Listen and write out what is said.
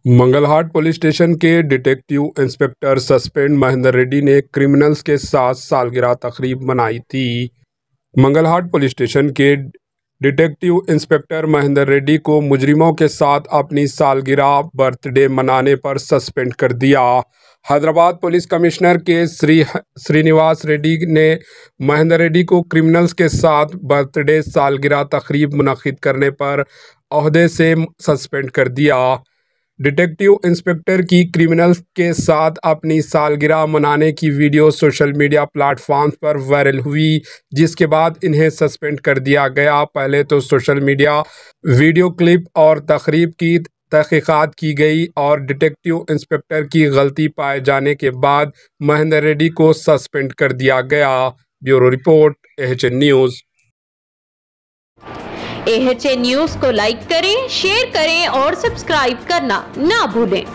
Mangalhat police station के detective inspector suspend Mahendra Reddy ने criminals के साथ सालगिरह तकरीब मनाई थी। मंगलहाट पुलिस स्टेशन के डिटेक्टिव इंस्पेक्टर महेंद्र रेड्डी को मुजरिमों के साथ अपनी सालगिरह बर्थडे मनाने पर सस्पेंड कर दिया। हैदराबाद पुलिस कमिश्नर के श्रीनिवास रेड्डी ने महेंद्र रेड्डी को क्रिमिनल्स के साथ बर्थडे सालगिरह तकरीब मुनक्किद करने पर ओहदे से सस्पेंड कर दिया। डिटेक्टिव इंस्पेक्टर की क्रिमिनल्स के साथ अपनी सालगिरह मनाने की वीडियो सोशल मीडिया प्लेटफॉर्म्स पर वायरल हुई, जिसके बाद इन्हें सस्पेंड कर दिया गया। पहले तो सोशल मीडिया वीडियो क्लिप और तकरीब की तहकीकात की गई और डिटेक्टिव इंस्पेक्टर की गलती पाए जाने के बाद महेंद्र रेड्डी को सस्पेंड कर दिया गया। Bureau report, AHN news. AHN news को लाइक करें, शेयर करें और सब्सक्राइब करना ना भूलें।